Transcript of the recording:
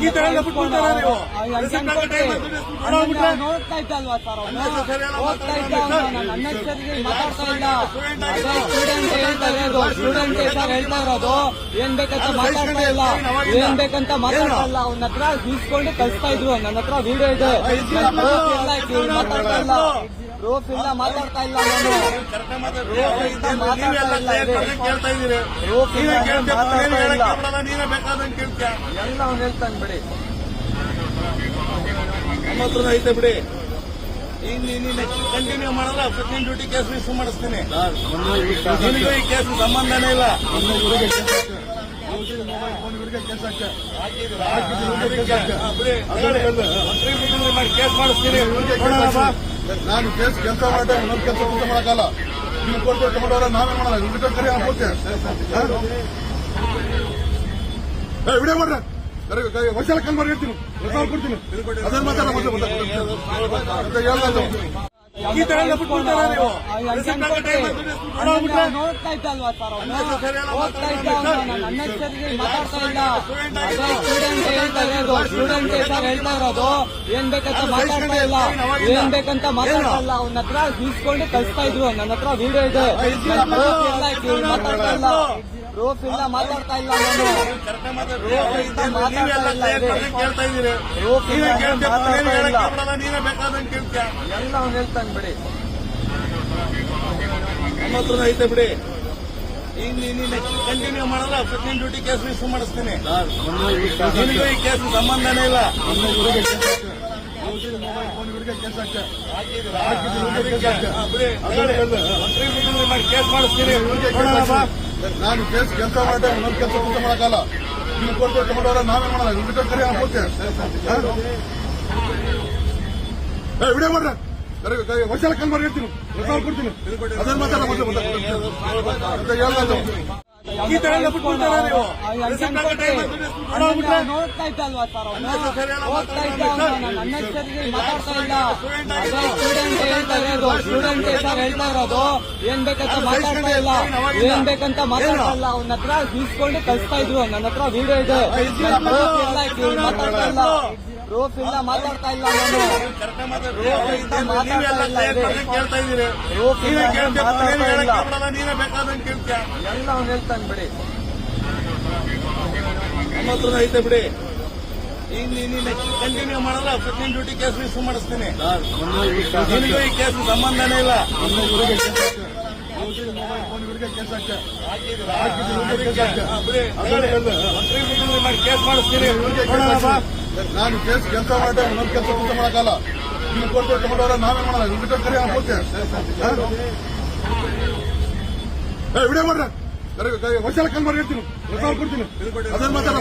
ಈ ತರ ಎಲ್ಲ ಬಿಟ್ಬಿಡ್ತಾರಾ ನೀವು? ನೋಡ್ತಾ ಇದ್ದಲ್ವಾ ಸರ್ ಓದ್ತಾ ಇದ್ದ ನನ್ನ ಅನ್ನೆಸರಿಗೆ ಮಾತಾಡ್ತಾ ಇಲ್ಲ. ಸ್ಟೂಡೆಂಟ್ ಹೇಳ್ತಾ ಇರೋದು, ಸ್ಟೂಡೆಂಟ್ ಸರ್ ಹೇಳ್ತಾ ಇರೋದು. ಏನ್ ಬೇಕಂತ ಮಾತಾಡ್ತಾ ಇಲ್ಲ, ಏನ್ ಬೇಕಂತ ಮಾತಾಡ್ತಾ ಇಲ್ಲ. ಅವನ ಹತ್ರ ಇಸ್ಕೊಂಡು ಕಳಿಸ್ತಾ ಇದ್ರು. ನನ್ನ ಹತ್ರ ವಿಡಿಯೋ ಇದೆ, ಮಾತಾಡ್ತಾ ಇಲ್ಲ, ಪ್ರೂಫ್ ಇಲ್ಲ, ಮಾತಾಡ್ತಾ ಇಲ್ಲ. ನಾನು ಕೇಳ್ತಾ ಇದ್ದೀರಿ, ನೀವೇ ಬೇಕಾದಂಗೆ ಕೇಳ್ತೀಯ. ಎಲ್ಲ ಅವ್ನು ಹೇಳ್ತಾನೆ ಬಿಡಿ, ನಮ್ಮ ಹತ್ರ ಐತೆ ಬಿಡಿ. ಕಂಟಿನ್ಯೂ ಮಾಡಲ್ಲ, ಸೆಕೆಂಡ್ ಡ್ಯೂಟಿ ಕೇಸ್ ರಿಜಿಸ್ಟರ್ ಮಾಡಿಸ್ತೀನಿ. ನಿನಗೂ ಈ ಕೇಸ್ ಸಂಬಂಧನೇ ಇಲ್ಲ. ಕೇಸ್ ಮಾಡಿಸ್ತೀನಿ. ನಾನು ಕೇಸ್ ಕೆಲಸ ಮಾಡಿ ಇನ್ನೊಂದು ಕೆಲಸ ಕೆಲಸ ಮಾಡಕ್ಕಲ್ಲ. ನೀವು ಕೊಟ್ಟು ತಗೊಂಡವ್ರ ನಾವೇ ಮಾಡಲ್ಲ. ಕರಿ ಹಾಕೋತೆ ವಿಡಿಯೋ ಮಾಡ್ರ ವರ್ಷ ಕಲ್ಮಾರ್ ಹೇಳ್ತೀನಿ, ಕೊಡ್ತೀನಿ. ಅದನ್ನ ಮಾತಾಡ ಈ ತರ ಎಲ್ಲ ಬಿಟ್ಬಿಡ್ತಾರಾ ನೀವು? ನೋಡ್ತಾ ಇದ್ದಲ್ವಾ ಸರ್ ಓದ್ತಾ ಇದ್ದ ನನ್ನ ಅನ್ನೆಸರಿಗೆ ಮಾತಾಡ್ತಾ ಇಲ್ಲ. ಸ್ಟೂಡೆಂಟ್ ಹೇಳ್ತಾ ಇರೋದು, ಸ್ಟೂಡೆಂಟ್ ಸರ್ ಹೇಳ್ತಾ ಇರೋದು. ಏನ್ ಬೇಕಂತ ಮಾತಾಡ್ತಾ ಇಲ್ಲ, ಏನ್ ಬೇಕಂತ ಮಾತಾಡ್ತಾ ಇಲ್ಲ. ಅವನ ಹತ್ರ ಇಸ್ಕೊಂಡು ಕಳಿಸ್ತಾ ಇದ್ರು. ನನ್ನ ಹತ್ರ ವಿಡಿಯೋ ಇದೆ, ಮಾತಾಡ್ತಾ ಇಲ್ಲ, ಪ್ರೂಫ್ ಇಲ್ಲ, ಮಾತಾಡ್ತಾ ಇಲ್ಲ. ನಾನು ಕೇಳ್ತಾ ಇದ್ದೀರಿ, ನೀವೇ ಬೇಕಾದಂಗೆ ಕೇಳ್ತೀಯ. ಎಲ್ಲ ಅವ್ನು ಹೇಳ್ತಾನೆ ಬಿಡಿ, ನಮ್ಮ ಹತ್ರ ಐತೆ ಬಿಡಿ. ಕಂಟಿನ್ಯೂ ಮಾಡಲ್ಲ, ಸೆಕೆಂಡ್ ಡ್ಯೂಟಿ ಕೇಸ್ ರಿಜಿಸ್ಟರ್ ಮಾಡಿಸ್ತೀನಿ. ನಿನಗೂ ಈ ಕೇಸ್ ಸಂಬಂಧನೇ ಇಲ್ಲ. ಕೇಸ್ ಮಾಡಿಸ್ತೀನಿ. ನಾನು ಕೇಸ್ ಕೆಲಸ ಮಾಡಿ ಇನ್ನೊಂದು ಕೆಲಸ ಕೆಲಸ ಮಾಡಕ್ಕಲ್ಲ. ನೀವು ಕೊಟ್ಟು ತಗೊಂಡವ್ರ ನಾವೇ ಮಾಡಲ್ಲ. ಕರಿ ಹಾಕೋತೆ ವಿಡಿಯೋ ಮಾಡ್ರ ವರ್ಷ ಕಲ್ಮಾರ್ ಹೇಳ್ತೀನಿ, ಕೊಡ್ತೀನಿ. ಅದನ್ನ ಮಾತಾಡ ಈ ತರ ಎಲ್ಲ ಬಿಟ್ಬಿಡ್ತಾರಾ ನೀವು? ನೋಡ್ತಾ ಇದ್ದಲ್ವಾ ಸರ್ ಓದ್ತಾ ಇದ್ದ ನನ್ನ ಅನ್ನೆಸರಿಗೆ ಮಾತಾಡ್ತಾ ಇಲ್ಲ. ಸ್ಟೂಡೆಂಟ್ ಹೇಳ್ತಾ ಇರೋದು, ಸ್ಟೂಡೆಂಟ್ ಸರ್ ಹೇಳ್ತಾ ಇರೋದು. ಏನ್ ಬೇಕಂತ ಮಾತಾಡ್ತಾ ಇಲ್ಲ, ಏನ್ ಬೇಕಂತ ಮಾತಾಡ್ತಾ ಇಲ್ಲ. ಅವನ ಹತ್ರ ಇಸ್ಕೊಂಡು ಕಳಿಸ್ತಾ ಇದ್ರು. ನನ್ನ ಹತ್ರ ವಿಡಿಯೋ ಇದೆ, ಮಾತಾಡ್ತಾ ಇಲ್ಲ, ಪ್ರೂಫ್ ಇಲ್ಲ, ಮಾತಾಡ್ತಾ ಇಲ್ಲ. ನಾನು ಕೇಳ್ತಾ ಇದ್ದೀರಿ, ನೀವೇ ಬೇಕಾದಂಗೆ ಕೇಳ್ತೀಯ. ಎಲ್ಲ ಅವ್ನು ಹೇಳ್ತಾನೆ ಬಿಡಿ, ನಮ್ಮ ಹತ್ರ ಐತೆ ಬಿಡಿ. ಕಂಟಿನ್ಯೂ ಮಾಡಲ್ಲ, ಸೆಕೆಂಡ್ ಡ್ಯೂಟಿ ಕೇಸ್ ರಿಜಿಸ್ಟರ್ ಮಾಡಿಸ್ತೀನಿ. ನಿನಗೂ ಈ ಕೇಸ್ ಸಂಬಂಧನೇ ಇಲ್ಲ. ಕೇಸ್ ಮಾಡಿಸ್ತೀನಿ. ನಾನು ಕೇಸ್ ಕೆಲಸ ಮಾಡಿ ಇನ್ನೊಂದು ಕೆಲಸ ಕೆಲಸ ಮಾಡಕ್ಕಲ್ಲ. ನೀವು ಕೊಟ್ಟು ತಗೊಂಡವ್ರ ನಾವೇ ಮಾಡಲ್ಲ. ಕರಿ ಹಾಕೋತೆ ವಿಡಿಯೋ ಮಾಡ್ರ ವರ್ಷ ಕಲ್ಮಾರ್ ಹೇಳ್ತೀನಿ, ಕೊಡ್ತೀನಿ. ಅದನ್ನ ಮಾತಾಡ